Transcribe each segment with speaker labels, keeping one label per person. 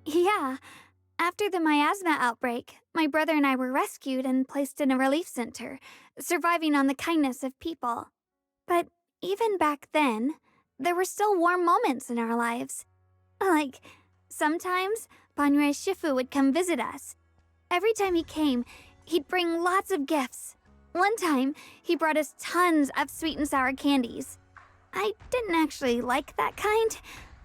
Speaker 1: Yeah, after the miasma outbreak, my brother and I were rescued and placed in a relief center, surviving on the kindness of people. But even back then, there were still warm moments in our lives. Like, sometimes Banyue Shifu would come visit us. Every time he came, he'd bring lots of gifts. One time, he brought us tons of sweet and sour candies. I didn't actually like that kind,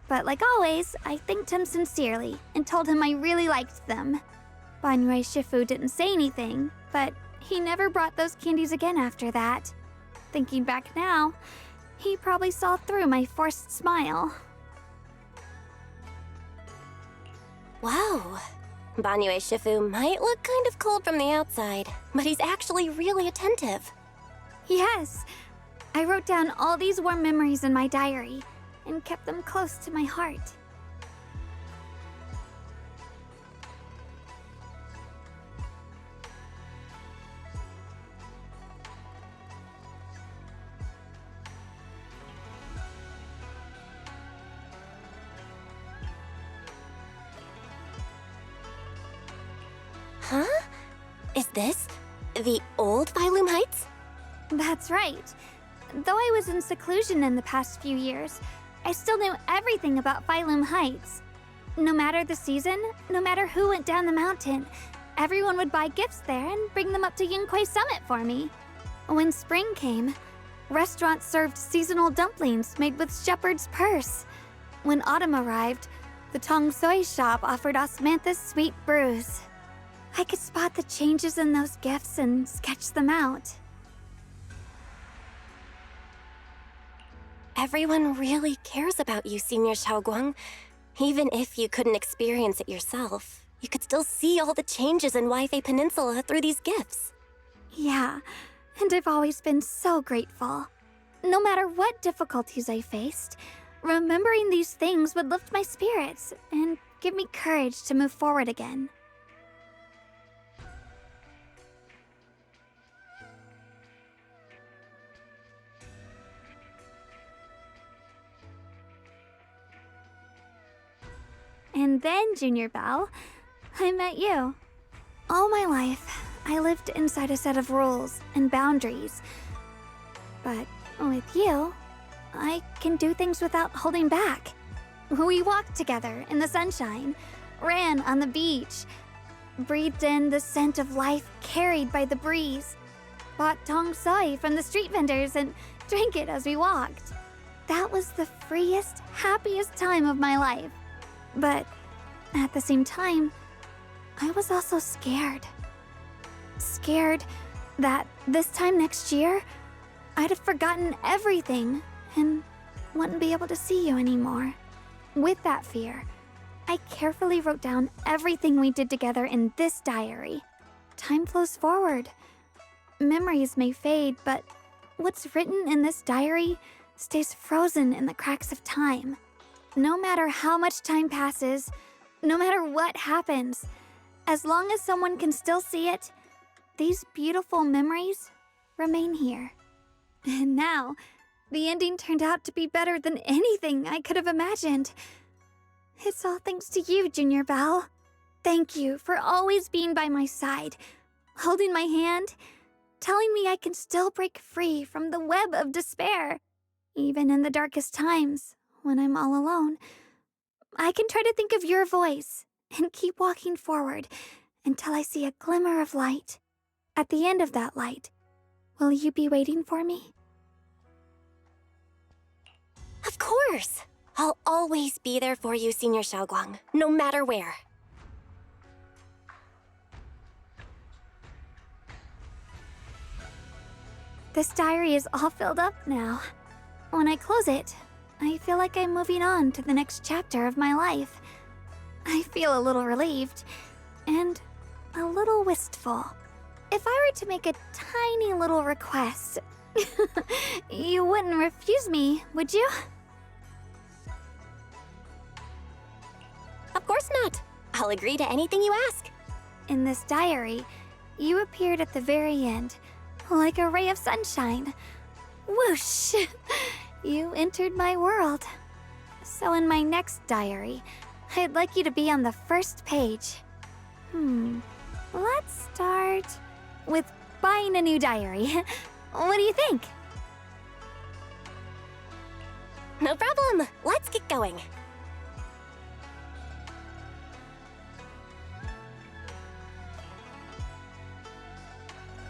Speaker 1: but like always, I thanked him sincerely and told him I really liked them. Banyue Shifu didn't say anything, but he never brought those candies again after that. Thinking back now, he probably saw through my forced smile.
Speaker 2: Wow. Banyue Shifu might look kind of cold from the outside, but he's actually really attentive.
Speaker 1: Yes, I wrote down all these warm memories in my diary and kept them close to my heart.
Speaker 2: Huh? Is this the old Phylum Heights?
Speaker 1: That's right. Though I was in seclusion in the past few years, I still knew everything about Phylum Heights. No matter the season, no matter who went down the mountain, everyone would buy gifts there and bring them up to Yunquay Summit for me. When spring came, restaurants served seasonal dumplings made with shepherd's purse. When autumn arrived, the Tong Soi shop offered osmanthus sweet brews. I could spot the changes in those gifts and sketch them out.
Speaker 2: Everyone really cares about you, Senior Xiaoguang. Even if you couldn't experience it yourself, you could still see all the changes in Weifei Peninsula through these gifts.
Speaker 1: Yeah, and I've always been so grateful. No matter what difficulties I faced, remembering these things would lift my spirits and give me courage to move forward again. And then, Junior Belle, I met you. All my life, I lived inside a set of rules and boundaries. But with you, I can do things without holding back. We walked together in the sunshine, ran on the beach, breathed in the scent of life carried by the breeze, bought tong soi from the street vendors and drank it as we walked. That was the freest, happiest time of my life. But at the same time, I was also scared. Scared that this time next year, I'd have forgotten everything and wouldn't be able to see you anymore. With that fear, I carefully wrote down everything we did together in this diary. Time flows forward. Memories may fade, but what's written in this diary stays frozen in the cracks of time. No matter how much time passes, no matter what happens, as long as someone can still see it, these beautiful memories remain here. And now, the ending turned out to be better than anything I could have imagined. It's all thanks to you, Junior Belle. Thank you for always being by my side, holding my hand, telling me I can still break free from the web of despair, even in the darkest times. When I'm all alone, I can try to think of your voice and keep walking forward until I see a glimmer of light. At the end of that light, will you be waiting for me?
Speaker 2: Of course! I'll always be there for you, Senior Xiaoguang, no matter where.
Speaker 1: This diary is all filled up now. When I close it, I feel like I'm moving on to the next chapter of my life. I feel a little relieved and a little wistful. If I were to make a tiny little request, you wouldn't refuse me, would you?
Speaker 2: Of course not. I'll agree to anything you ask.
Speaker 1: In this diary, you appeared at the very end, like a ray of sunshine. Whoosh! You entered my world. So in my next diary, I'd like you to be on the first page. Let's start with buying a new diary. What do you think?
Speaker 2: No problem. Let's get going.